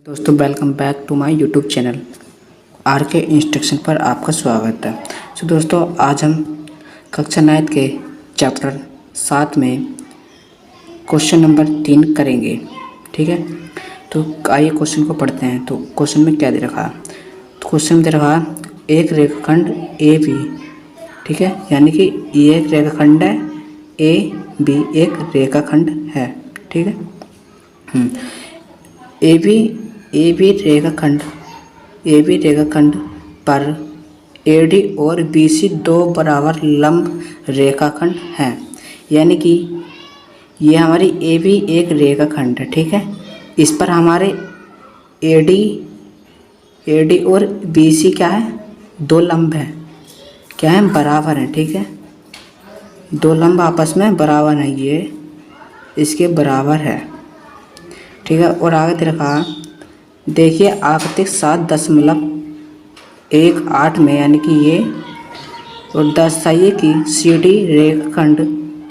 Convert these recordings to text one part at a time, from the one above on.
दोस्तों welcome back to my YouTube channel R K instruction पर आपका स्वागत है। दोस्तों आज हम कक्षा 9 के चैप्टर 7 में क्वेश्चन नंबर 3 करेंगे। ठीक है, तो आइए क्वेश्चन को पढ़ते हैं। तो क्वेश्चन में क्या दे रखा है? तो क्वेश्चन में दे रखा एक रेखाखंड ए बी, ठीक है, यानी कि ये एक रेखाखंड है, ए बी एक रेखाखंड है। ठीक है, ए बी रेखाखंड पर ए डी और बी सी दो बराबर लंब रेखाखंड हैं। यानी कि ये हमारी ए बी एक रेखाखंड है। ठीक है, इस पर हमारे ए डी और बी सी क्या है? दो लंब है, क्या है? बराबर है। ठीक है, दो लंब आपस में बराबर है, ये इसके बराबर है। ठीक है, और आगे दे रखा देखिए आकृति 7.18 में, यानी कि ये, और दर्शाइए कि सी डी रेखाखंड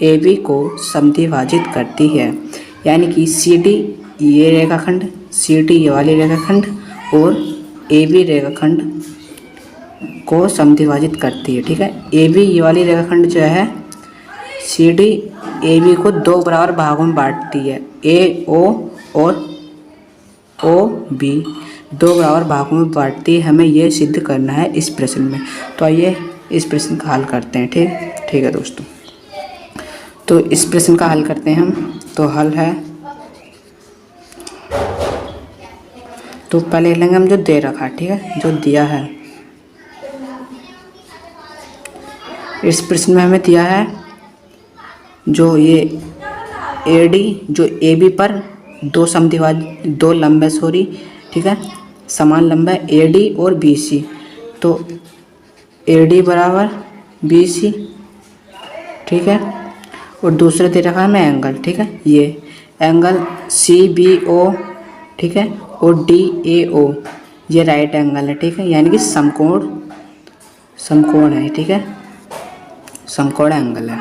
ए बी को समद्विभाजित करती है। यानी कि सी डी ये रेखाखंड, सी डी ये वाली रेखाखंड और ए बी रेखाखंड को समद्विभाजित करती है। ठीक है, ए बी ये वाली रेखाखंड जो है सी डी ए बी को दो बराबर भागों में बांटती है। ए ओ और ओ बी दो बराबर भागों में बांटती है। हमें यह सिद्ध करना है इस प्रश्न में। तो आइए इस प्रश्न का हल करते हैं। ठीक है दोस्तों, तो इस प्रश्न का हल करते हैं हम। तो हल है, तो पहले लेंगे हम जो दे रखा है। ठीक है, जो दिया है इस प्रश्न में हमें दिया है जो ये ए डी जो ए बी पर दो लंब है, सॉरी, ठीक है, समान लंब है ए डी और बी सी। तो ए डी बराबर बी सी, ठीक है, और दूसरा दे रखा है हमें एंगल। ठीक है, ये एंगल सी बी ओ, ठीक है, और डी ए ओ ये राइट एंगल है। ठीक है, यानी कि समकोण है। ठीक है, समकोण एंगल है।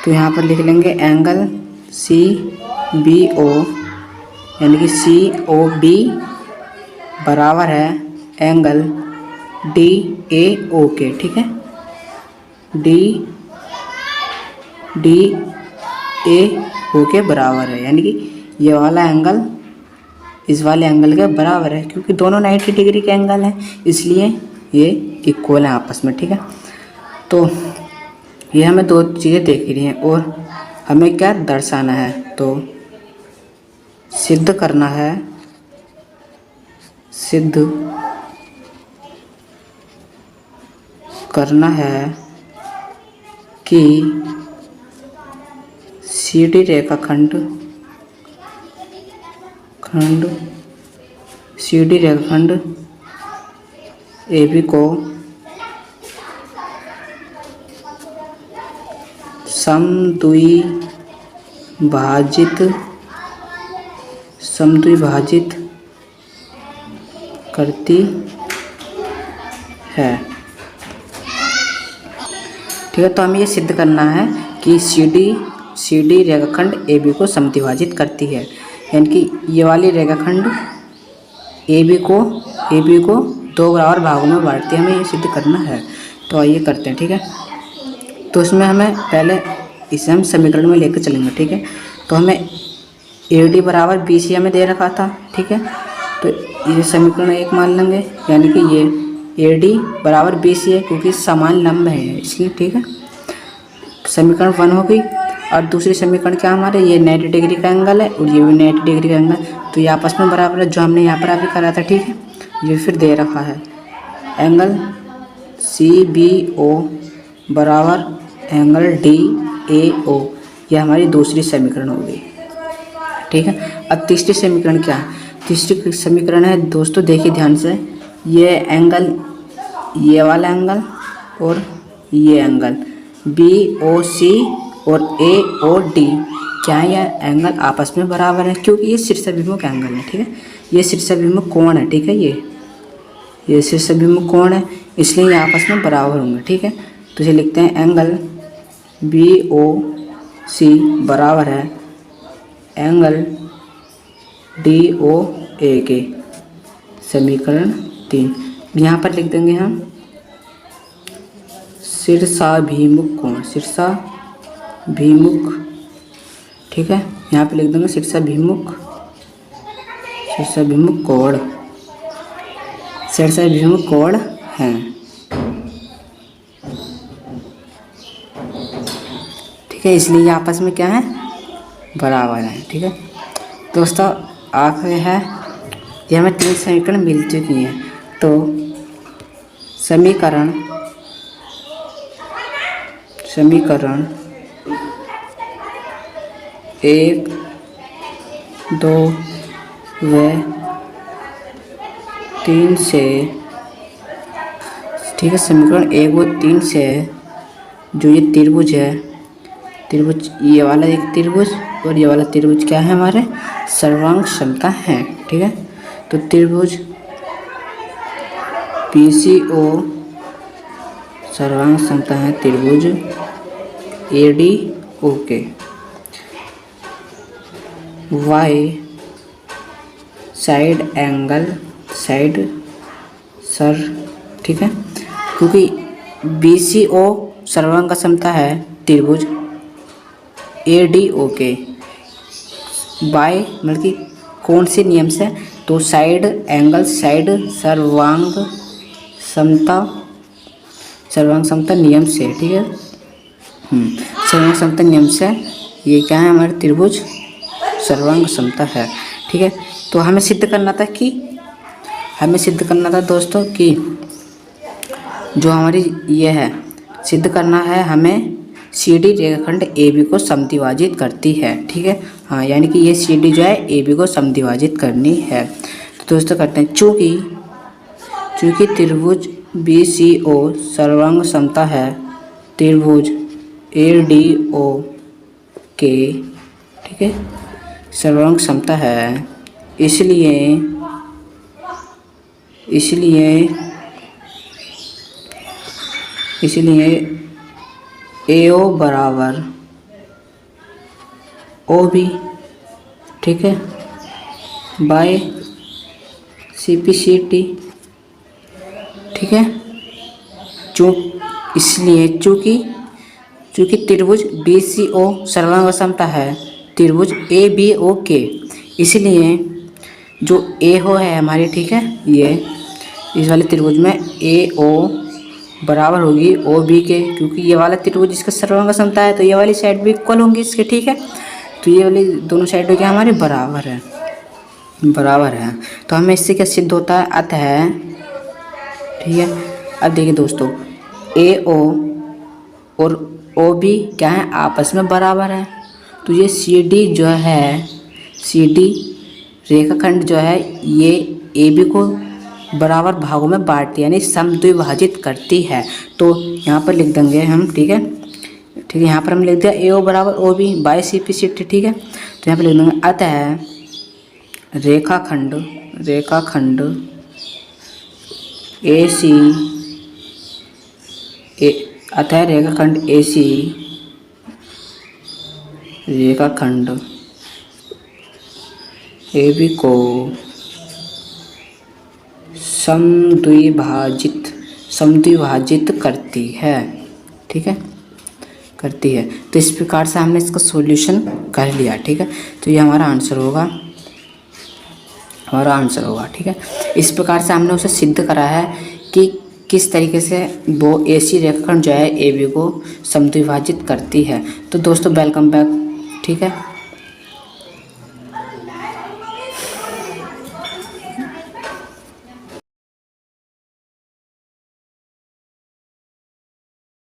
तो यहाँ पर लिख लेंगे एंगल सी बी ओ, यानी कि सी ओ बी बराबर है एंगल डी ए ओ के। ठीक है, डी ए ओ के बराबर है, यानी कि ये वाला एंगल इस वाले एंगल के बराबर है, क्योंकि दोनों 90 डिग्री के एंगल हैं, इसलिए ये इक्वल हैं आपस में। ठीक है, तो ये हमें दो चीज़ें देख रही हैं और हमें क्या दर्शाना है? तो सिद्ध करना है, कि सी डी रेखाखंड ए बी को समद्विभाजित करती है। ठीक है, तो हमें ये सिद्ध करना है कि सी डी रेखाखंड ए बी को समद्विभाजित करती है, यानी कि ये वाली रेखाखंड ए बी को दो बराबर भागों में बांटती है। हमें ये सिद्ध करना है, तो आइए करते हैं। ठीक है, तो इसमें हमें पहले इसे हम समीकरण में लेकर चलेंगे। ठीक है, तो हमें ए डी बराबर बी सी हमें दे रखा था। ठीक है, तो ये समीकरण 1 मान लेंगे, यानी कि ये ए डी बराबर बी सी है, क्योंकि समान लंब है इसलिए। ठीक है, समीकरण 1 हो गई। और दूसरी समीकरण क्या हमारे, ये 90 डिग्री का एंगल है और ये भी 90 डिग्री का एंगल, तो ये आपस में बराबर है, जो हमने यहाँ पर अभी करा था। ठीक है, ये फिर दे रखा है एंगल सी बी ओ बराबर एंगल डी ए ओ, ये हमारी दूसरी समीकरण हो गई। ठीक है, अब तीसरी समीकरण क्या है? तीसरी समीकरण है दोस्तों, देखिए ध्यान से, ये एंगल, ये वाला एंगल और ये एंगल बी ओ सी और ए ओ डी, क्या है? ये एंगल आपस में बराबर है, क्योंकि ये शीर्षाभिमुख एंगल है। ठीक है, ये शीर्षाभिमुख कोण है। ठीक है, ये शीर्षाभिमुख कोण है, इसलिए ये आपस में बराबर होंगे। ठीक है, तो इसे लिखते हैं एंगल बी ओ सी बराबर है एंगल डी ओ ए के, समीकरण 3। यहाँ पर लिख देंगे हम शीर्षाभिमुख कोण, शीर्षाभिमुख, ठीक है। यहाँ पे लिख देंगे शीर्षाभिमुख कोण, शीर्षाभिमुख कोण है, ठीक है। इसलिए आपस में क्या है, बराबर है, ठीक है दोस्तों। आखिर है ये हमें 3 समीकरण मिल चुकी हैं। तो समीकरण 1, 2 व 3 से, ठीक है, समीकरण 1 व 3 से जो ये त्रिभुज है, त्रिभुज, ये वाला एक त्रिभुज और ये वाला त्रिभुज क्या है, हमारे सर्वांग समता है, ठीक है। तो त्रिभुज PCO सर्वांग समता है त्रिभुज ADO के। Y side angle, side sir, ठीक है, क्योंकि BCO सर्वांग समता है त्रिभुज ADO के। बाय मतलब कि कौन से नियम से, तो साइड एंगल, साइड सर्वांग समता नियम से, ठीक है। सर्वांग समता नियम से ये क्या है, हमारे त्रिभुज सर्वांग समता है, ठीक है। तो हमें सिद्ध करना था दोस्तों कि जो हमारी ये है, सिद्ध करना है हमें CD रेखाखंड AB को समद्विभाजित करती है, ठीक है। हाँ, यानी कि ये CD जो है AB को समद्विभाजित करनी है। तो दोस्तों करते हैं, चूँकि त्रिभुज BCO सर्वांग समता है त्रिभुज ADO के, ठीक है, सर्वांग समता है, इसलिए AO बराबर OB, ठीक है, बाय CPCT, ठीक है। इसलिए चूँकि त्रिभुज BCO सर्वांग समता है त्रिभुज ABO के, इसलिए जो AO है हमारी, ठीक है, ये इस वाले त्रिभुज में AO बराबर होगी OB के, क्योंकि ये वाला त्रिभुज इसका सर्वांग समता है तो ये वाली साइड भी इक्वल होंगी इसके, ठीक है। तो ये वाली दोनों साइड हो गया हमारे बराबर है। तो हमें इससे क्या सिद्ध होता है, अतः, ठीक है। अब देखिए दोस्तों, AO और OB क्या है, आपस में बराबर है। तो ये CD जो है, CD रेखाखंड जो है, ये AB को बराबर भागों में बांटती है, यानी समद्विभाजित करती है। तो यहाँ पर लिख देंगे हम, ठीक है, यहाँ पर हम लिख दिया AO बराबर OB बाय CPCT, ठीक है। तो यहाँ पर लिख देंगे, अतः रेखाखंड AC, अतः रेखाखंड AC, रेखाखंड AB को समद्विभाजित करती है, ठीक है, करती है। तो इस प्रकार से हमने इसका सॉल्यूशन कर लिया, ठीक है। तो ये हमारा आंसर होगा, ठीक है। इस प्रकार से हमने उसे सिद्ध करा है कि किस तरीके से वो AC रेखाखंड जो है AB को समद्विभाजित करती है। तो दोस्तों वेलकम बैक, ठीक है।